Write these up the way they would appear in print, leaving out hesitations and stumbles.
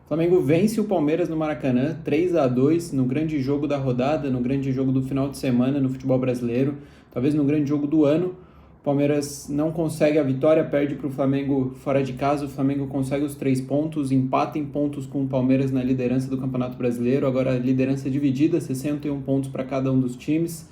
O Flamengo vence o Palmeiras no Maracanã, 3-2, no grande jogo da rodada, no grande jogo do final de semana no futebol brasileiro, talvez no grande jogo do ano. O Palmeiras não consegue a vitória, perde para o Flamengo fora de casa, o Flamengo consegue os 3 pontos, empata em pontos com o Palmeiras na liderança do Campeonato Brasileiro, agora a liderança dividida, 61 pontos para cada um dos times.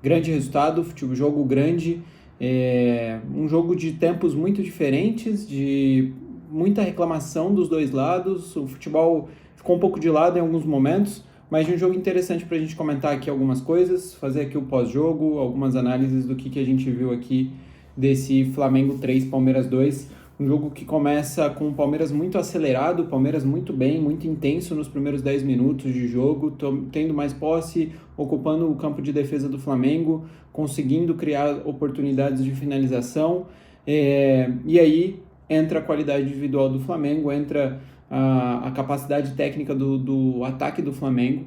Grande resultado, jogo grande, um jogo de tempos muito diferentes, de muita reclamação dos dois lados, o futebol ficou um pouco de lado em alguns momentos, mas de um jogo interessante para a gente comentar aqui algumas coisas, fazer aqui o pós-jogo, algumas análises do que a gente viu aqui desse Flamengo 3, Palmeiras 2, um jogo que começa com o Palmeiras muito acelerado, o Palmeiras muito bem, muito intenso nos primeiros 10 minutos de jogo, tendo mais posse, ocupando o campo de defesa do Flamengo, conseguindo criar oportunidades de finalização, e aí entra a qualidade individual do Flamengo, entra a capacidade técnica do ataque do Flamengo,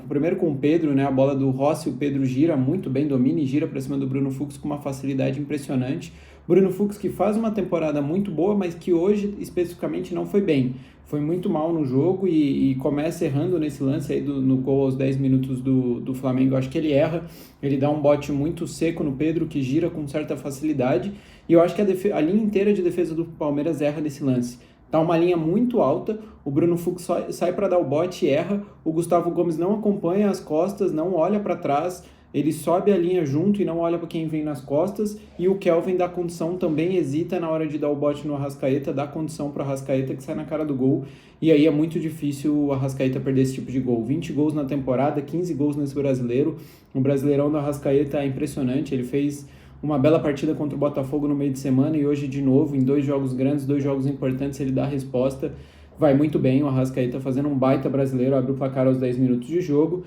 primeiro com o Pedro, né, a bola do Rossi, o Pedro gira muito bem, domina e gira para cima do Bruno Fux com uma facilidade impressionante. Bruno Fux que faz uma temporada muito boa, mas que hoje especificamente não foi bem. Foi muito mal no jogo e começa errando nesse lance aí no gol aos 10 minutos do Flamengo. Eu acho que ele erra, ele dá um bote muito seco no Pedro, que gira com certa facilidade. E eu acho que a linha inteira de defesa do Palmeiras erra nesse lance. Tá uma linha muito alta, o Bruno Fux sai para dar o bote e erra, o Gustavo Gomes não acompanha as costas, não olha para trás, ele sobe a linha junto e não olha para quem vem nas costas, e o Kelvin dá condição, também hesita na hora de dar o bote no Arrascaeta, dá condição para o Arrascaeta que sai na cara do gol, e aí é muito difícil o Arrascaeta perder esse tipo de gol. 20 gols na temporada, 15 gols nesse Brasileiro, o Brasileirão do Arrascaeta é impressionante, ele fez uma bela partida contra o Botafogo no meio de semana e hoje de novo, em 2 jogos grandes, 2 jogos importantes, ele dá a resposta, vai muito bem, o Arrascaeta fazendo um baita brasileiro, abre o placar aos 10 minutos de jogo,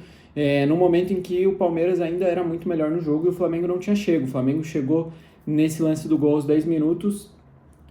no momento em que o Palmeiras ainda era muito melhor no jogo e o Flamengo não tinha chego. O Flamengo chegou nesse lance do gol aos 10 minutos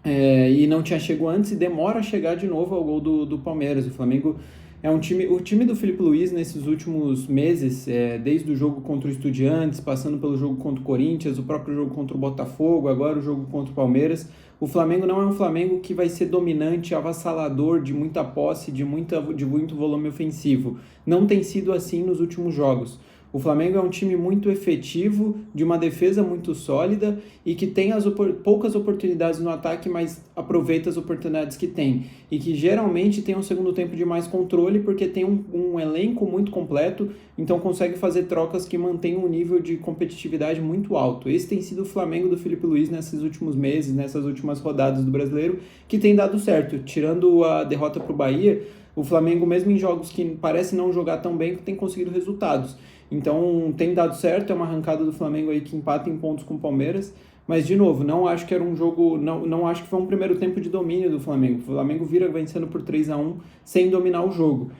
e não tinha chego antes e demora a chegar de novo ao gol do Palmeiras. O Flamengo é o time do Filipe Luís nesses últimos meses, desde o jogo contra o Estudiantes, passando pelo jogo contra o Corinthians, o próprio jogo contra o Botafogo, agora o jogo contra o Palmeiras. O Flamengo não é um Flamengo que vai ser dominante, avassalador, de muita posse, de muito volume ofensivo. Não tem sido assim nos últimos jogos. O Flamengo é um time muito efetivo, de uma defesa muito sólida e que tem poucas oportunidades no ataque, mas aproveita as oportunidades que tem. E que geralmente tem um segundo tempo de mais controle, porque tem um elenco muito completo, então consegue fazer trocas que mantêm um nível de competitividade muito alto. Esse tem sido o Flamengo do Filipe Luís nesses últimos meses, nessas últimas rodadas do Brasileiro, que tem dado certo. Tirando a derrota para o Bahia, o Flamengo, mesmo em jogos que parece não jogar tão bem, tem conseguido resultados. Então tem dado certo, é uma arrancada do Flamengo aí que empata em pontos com o Palmeiras, mas de novo, não acho que era um jogo, não acho que foi um primeiro tempo de domínio do Flamengo. O Flamengo vira vencendo por 3-1 sem dominar o jogo.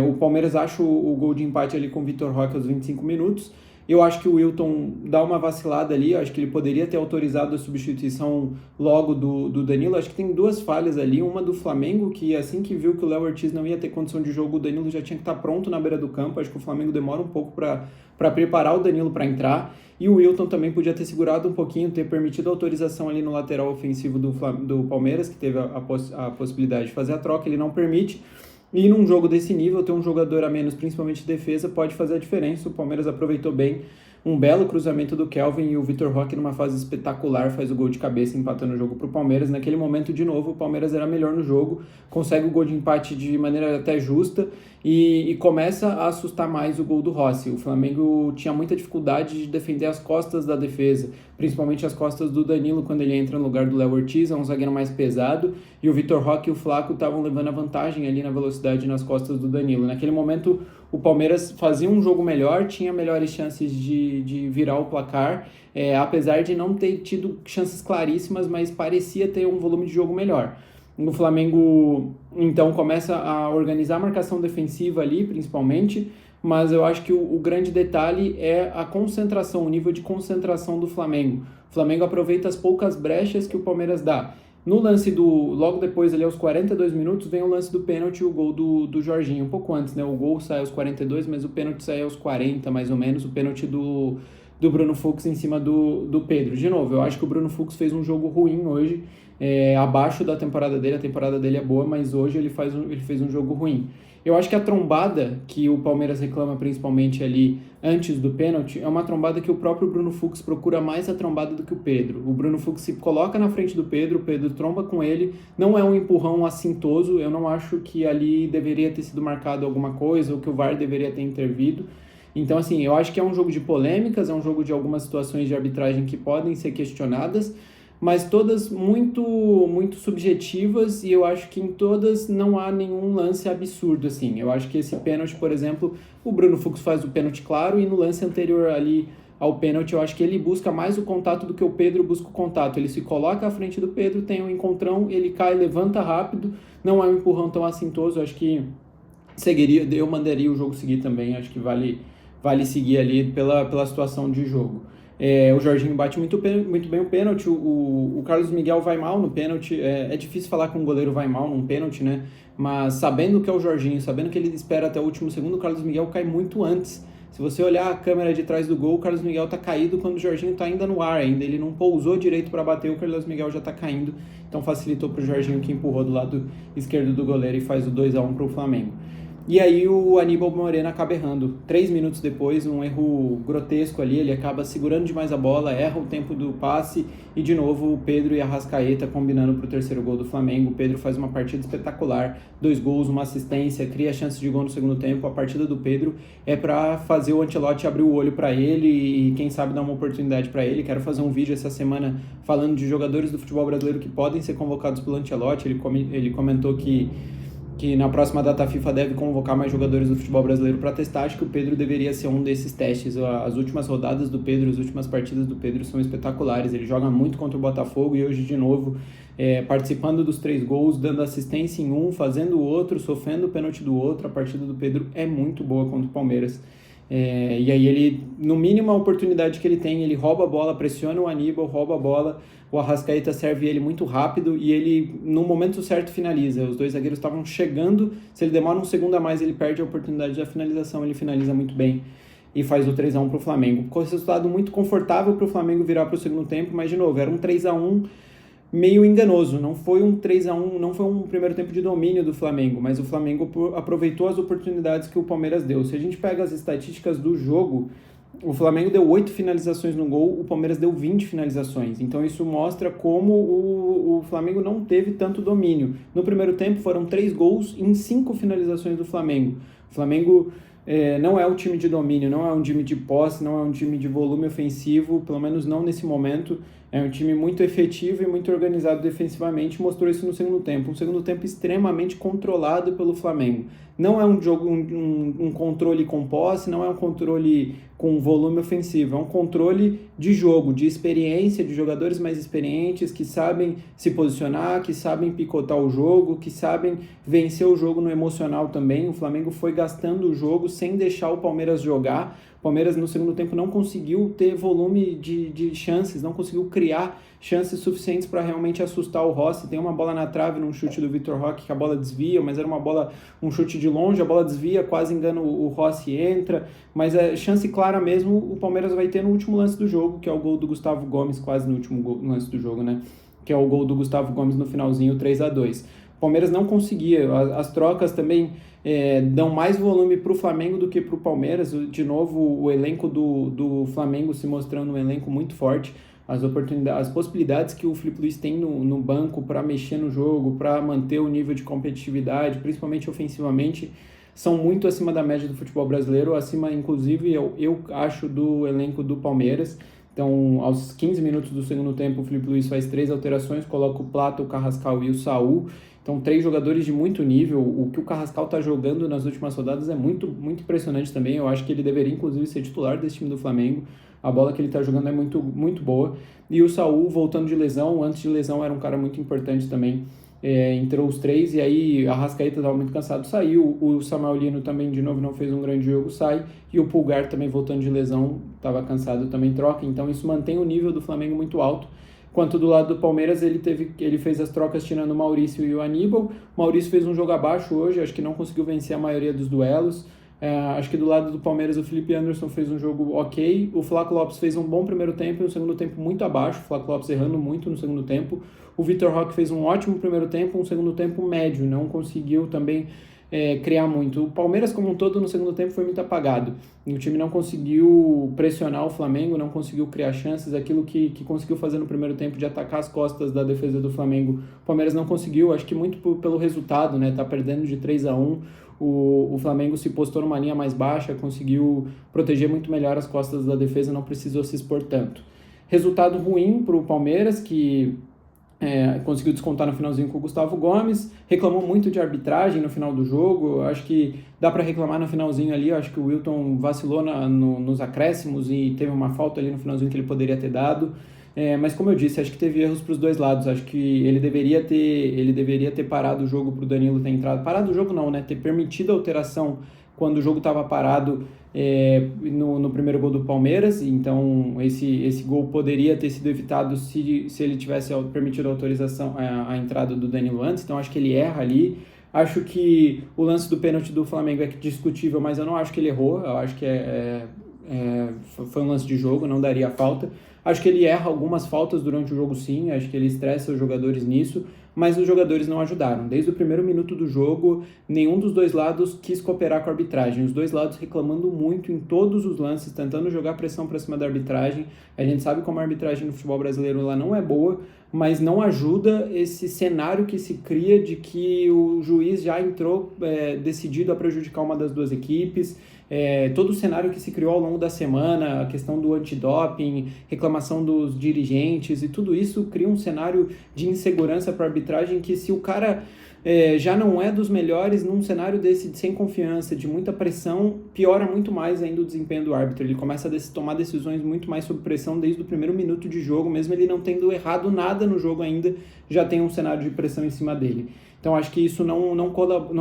O Palmeiras acha o gol de empate ali com o Vitor Roque aos 25 minutos. Eu acho que o Wilton dá uma vacilada ali, eu acho que ele poderia ter autorizado a substituição logo do Danilo. Acho que tem 2 falhas ali, uma do Flamengo, que assim que viu que o Léo Ortiz não ia ter condição de jogo, o Danilo já tinha que estar pronto na beira do campo. Acho que o Flamengo demora um pouco para preparar o Danilo para entrar, e o Wilton também podia ter segurado um pouquinho, ter permitido a autorização ali no lateral ofensivo do Palmeiras, que teve a possibilidade de fazer a troca, ele não permite. E num jogo desse nível, ter um jogador a menos, principalmente de defesa, pode fazer a diferença. O Palmeiras aproveitou bem um belo cruzamento do Kelvin e o Vitor Roque, numa fase espetacular, faz o gol de cabeça, empatando o jogo para o Palmeiras. Naquele momento, de novo, o Palmeiras era melhor no jogo, consegue o gol de empate de maneira até justa e começa a assustar mais o gol do Rossi. O Flamengo tinha muita dificuldade de defender as costas da defesa, principalmente as costas do Danilo, quando ele entra no lugar do Léo Ortiz, é um zagueiro mais pesado, e o Vitor Roque e o Flaco estavam levando a vantagem ali na velocidade nas costas do Danilo. Naquele momento, o Palmeiras fazia um jogo melhor, tinha melhores chances de virar o placar, apesar de não ter tido chances claríssimas, mas parecia ter um volume de jogo melhor. O Flamengo, então, começa a organizar a marcação defensiva ali, principalmente, mas eu acho que o grande detalhe é a concentração, o nível de concentração do Flamengo. O Flamengo aproveita as poucas brechas que o Palmeiras dá. No lance logo depois, ali aos 42 minutos, vem o lance do pênalti, o gol do Jorginho, um pouco antes, né? O gol sai aos 42, mas o pênalti sai aos 40, mais ou menos, o pênalti do Bruno Fux em cima do Pedro. De novo, eu acho que o Bruno Fux fez um jogo ruim hoje, abaixo da temporada dele. A temporada dele é boa, mas hoje ele fez um jogo ruim. Eu acho que a trombada que o Palmeiras reclama principalmente ali antes do pênalti é uma trombada que o próprio Bruno Fux procura mais a trombada do que o Pedro. O Bruno Fux se coloca na frente do Pedro, o Pedro tromba com ele, não é um empurrão assintoso, eu não acho que ali deveria ter sido marcado alguma coisa ou que o VAR deveria ter intervido. Então, assim, eu acho que é um jogo de polêmicas, é um jogo de algumas situações de arbitragem que podem ser questionadas, mas todas muito, muito subjetivas, e eu acho que em todas não há nenhum lance absurdo, assim. Eu acho que esse pênalti, por exemplo, o Bruno Fux faz o pênalti claro, e no lance anterior ali ao pênalti, eu acho que ele busca mais o contato do que o Pedro busca o contato. Ele se coloca à frente do Pedro, tem um encontrão, ele cai, levanta rápido, não é um empurrão tão assintoso, eu acho que eu mandaria o jogo seguir também, acho que vale seguir ali pela situação de jogo. O Jorginho bate muito bem o pênalti, o Carlos Miguel vai mal no pênalti, é difícil falar que um goleiro vai mal num pênalti, né? Mas sabendo que é o Jorginho, sabendo que ele espera até o último segundo, o Carlos Miguel cai muito antes. Se você olhar a câmera de trás do gol, o Carlos Miguel tá caído quando o Jorginho tá ainda no ar, ainda ele não pousou direito para bater, o Carlos Miguel já tá caindo, então facilitou pro Jorginho, que empurrou do lado esquerdo do goleiro e faz o 2-1 pro Flamengo. E aí o Aníbal Moreno acaba errando. 3 minutos depois, um erro grotesco ali, ele acaba segurando demais a bola, erra o tempo do passe e de novo o Pedro e a Arrascaeta combinando para o terceiro gol do Flamengo. O Pedro faz uma partida espetacular, 2 gols, uma assistência, cria chance de gol no segundo tempo. A partida do Pedro é para fazer o Ancelotti abrir o olho para ele e quem sabe dar uma oportunidade para ele. Quero fazer um vídeo essa semana falando de jogadores do futebol brasileiro que podem ser convocados pelo Ancelotti. Ele comentou que na próxima data FIFA deve convocar mais jogadores do futebol brasileiro para testar. Acho que o Pedro deveria ser um desses testes. As últimas rodadas do Pedro, as últimas partidas do Pedro são espetaculares. Ele joga muito contra o Botafogo e hoje de novo participando dos 3 gols, dando assistência em um, fazendo o outro, sofrendo o pênalti do outro. A partida do Pedro é muito boa contra o Palmeiras. E aí ele, no mínimo a oportunidade que ele tem, ele rouba a bola, pressiona o Aníbal, rouba a bola, o Arrascaeta serve ele muito rápido e ele, no momento certo, finaliza. Os 2 zagueiros estavam chegando, se ele demora um segundo a mais, ele perde a oportunidade da finalização, ele finaliza muito bem e faz o 3-1 para o Flamengo. Com esse resultado muito confortável para o Flamengo virar para o segundo tempo, mas de novo, era um 3-1 meio enganoso, não foi um 3-1, não foi um primeiro tempo de domínio do Flamengo, mas o Flamengo aproveitou as oportunidades que o Palmeiras deu. Se a gente pega as estatísticas do jogo, o Flamengo deu 8 finalizações no gol, o Palmeiras deu 20 finalizações, então isso mostra como o Flamengo não teve tanto domínio. No primeiro tempo foram 3 gols em 5 finalizações do Flamengo. O Flamengo não é um time de domínio, não é um time de posse, não é um time de volume ofensivo, pelo menos não nesse momento. É um time muito efetivo e muito organizado defensivamente, mostrou isso no segundo tempo. Um segundo tempo extremamente controlado pelo Flamengo. Não é um jogo, um controle com posse, não é um controle com volume ofensivo, é um controle de jogo, de experiência, de jogadores mais experientes que sabem se posicionar, que sabem picotar o jogo, que sabem vencer o jogo no emocional também. O Flamengo foi gastando o jogo sem deixar o Palmeiras jogar. O Palmeiras no segundo tempo não conseguiu ter volume de chances, não conseguiu criar chances suficientes para realmente assustar o Rossi. Tem uma bola na trave num chute do Vitor Roque que a bola desvia, mas era um chute de longe, a bola desvia, quase engana o Rossi, entra, mas a chance clara mesmo o Palmeiras vai ter no último lance do jogo, que é o gol do Gustavo Gomes, quase no último lance do jogo, né? Que é o gol do Gustavo Gomes no finalzinho, 3-2. O Palmeiras não conseguia, as trocas também dão mais volume para o Flamengo do que para o Palmeiras. De novo, o elenco do Flamengo se mostrando um elenco muito forte. As possibilidades que o Filipe Luís tem no banco para mexer no jogo, para manter o nível de competitividade, principalmente ofensivamente, são muito acima da média do futebol brasileiro, acima, inclusive, eu acho, do elenco do Palmeiras. Então, aos 15 minutos do segundo tempo, o Filipe Luís faz 3 alterações, coloca o Plata, o Carrascal e o Saúl. Então, 3 jogadores de muito nível. O que o Carrascal está jogando nas últimas rodadas é muito, muito impressionante também. Eu acho que ele deveria, inclusive, ser titular desse time do Flamengo. A bola que ele está jogando é muito, muito boa. E o Saúl, voltando de lesão, antes de lesão era um cara muito importante também. Entrou os 3 e aí a Arrascaeta estava muito cansado, saiu. O Samuel Lino também, de novo, não fez um grande jogo, sai. E o Pulgar também, voltando de lesão, estava cansado, também troca. Então, isso mantém o nível do Flamengo muito alto. Quanto do lado do Palmeiras, ele fez as trocas tirando o Maurício e o Aníbal. O Maurício fez um jogo abaixo hoje, acho que não conseguiu vencer a maioria dos duelos. Acho que do lado do Palmeiras o Felipe Anderson fez um jogo ok, o Flaco Lopes fez um bom primeiro tempo e um segundo tempo muito abaixo, o Flaco Lopes errando muito no segundo tempo, o Vitor Roque fez um ótimo primeiro tempo, um segundo tempo médio, não conseguiu também criar muito. O Palmeiras como um todo no segundo tempo foi muito apagado, o time não conseguiu pressionar o Flamengo, não conseguiu criar chances, aquilo que conseguiu fazer no primeiro tempo de atacar as costas da defesa do Flamengo, o Palmeiras não conseguiu, acho que muito pelo resultado, né, tá perdendo de 3-1, o Flamengo se postou numa linha mais baixa, conseguiu proteger muito melhor as costas da defesa, não precisou se expor tanto. Resultado ruim para o Palmeiras, que conseguiu descontar no finalzinho com o Gustavo Gomes, reclamou muito de arbitragem no final do jogo, acho que dá para reclamar no finalzinho ali, acho que o Wilton vacilou nos acréscimos e teve uma falta ali no finalzinho que ele poderia ter dado, mas como eu disse, acho que teve erros para os dois lados, acho que ele deveria ter parado o jogo para o Danilo ter entrado, parado o jogo não, né, ter permitido a alteração quando o jogo estava parado no primeiro gol do Palmeiras, então esse gol poderia ter sido evitado se ele tivesse permitido a autorização, a entrada do Danilo antes, então acho que ele erra ali. Acho que o lance do pênalti do Flamengo é discutível, mas eu não acho que ele errou, eu acho que foi um lance de jogo, não daria falta. Acho que ele erra algumas faltas durante o jogo sim, acho que ele estressa os jogadores nisso, mas os jogadores não ajudaram. Desde o primeiro minuto do jogo, nenhum dos dois lados quis cooperar com a arbitragem. Os dois lados reclamando muito em todos os lances, tentando jogar pressão para cima da arbitragem. A gente sabe como a arbitragem no futebol brasileiro ela não é boa, mas não ajuda esse cenário que se cria de que o juiz já entrou decidido a prejudicar uma das duas equipes. Todo o cenário que se criou ao longo da semana, a questão do antidoping, reclamação dos dirigentes e tudo isso cria um cenário de insegurança para a arbitragem que se o cara já não é dos melhores num cenário desse de sem confiança, de muita pressão, piora muito mais ainda o desempenho do árbitro. Ele começa a tomar decisões muito mais sob pressão desde o primeiro minuto de jogo, mesmo ele não tendo errado nada no jogo ainda, já tem um cenário de pressão em cima dele. Então acho que isso não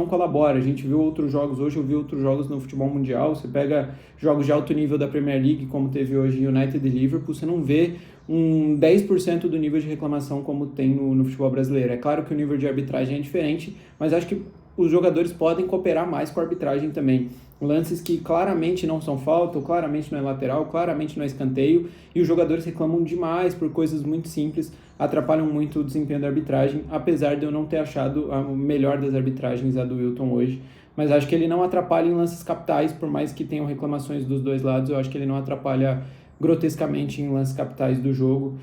colabora. A gente viu outros jogos, hoje eu vi outros jogos no futebol mundial, você pega jogos de alto nível da Premier League, como teve hoje United e Liverpool, você não vê um 10% do nível de reclamação como tem no futebol brasileiro. É claro que o nível de arbitragem é diferente, mas acho que os jogadores podem cooperar mais com a arbitragem também. Lances que claramente não são falta, ou claramente não é lateral, claramente não é escanteio, e os jogadores reclamam demais por coisas muito simples, atrapalham muito o desempenho da arbitragem, apesar de eu não ter achado a melhor das arbitragens, a do Wilton hoje. Mas acho que ele não atrapalha em lances capitais, por mais que tenham reclamações dos dois lados, eu acho que ele não atrapalha grotescamente em lances capitais do jogo.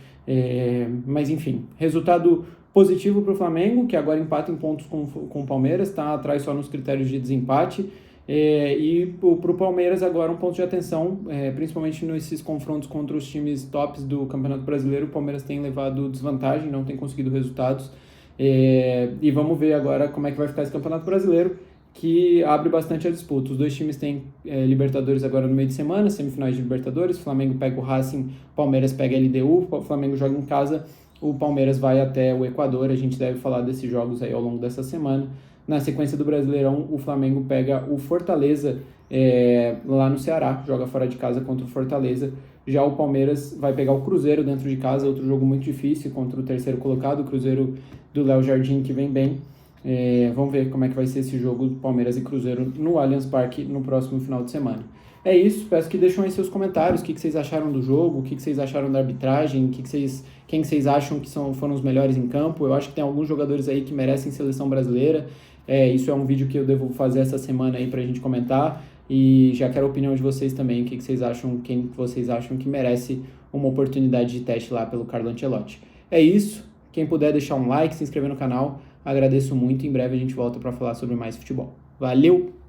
Mas enfim, resultado positivo para o Flamengo, que agora empata em pontos com o Palmeiras, está atrás só nos critérios de desempate. E para o Palmeiras agora um ponto de atenção, principalmente nesses confrontos contra os times tops do Campeonato Brasileiro. O Palmeiras tem levado desvantagem, não tem conseguido resultados, e vamos ver agora como é que vai ficar esse Campeonato Brasileiro, que abre bastante a disputa. Os dois times têm Libertadores agora no meio de semana, semifinais de Libertadores, o Flamengo pega o Racing, o Palmeiras pega a LDU, o Flamengo joga em casa, o Palmeiras vai até o Equador. A gente deve falar desses jogos aí ao longo dessa semana. Na sequência do Brasileirão, o Flamengo pega o Fortaleza lá no Ceará, joga fora de casa contra o Fortaleza. Já o Palmeiras vai pegar o Cruzeiro dentro de casa, outro jogo muito difícil contra o terceiro colocado, o Cruzeiro do Léo Jardim, que vem bem. Vamos ver como é que vai ser esse jogo Palmeiras e Cruzeiro no Allianz Parque no próximo final de semana. É isso, peço que deixem aí seus comentários, o que vocês acharam do jogo, o que vocês acharam da arbitragem, quem vocês acham que foram os melhores em campo. Eu acho que tem alguns jogadores aí que merecem seleção brasileira. Isso é um vídeo que eu devo fazer essa semana aí pra gente comentar, e já quero a opinião de vocês também, quem vocês acham que merece uma oportunidade de teste lá pelo Carlo Ancelotti. É isso, quem puder deixar um like, se inscrever no canal, agradeço muito. Em breve a gente volta para falar sobre mais futebol. Valeu!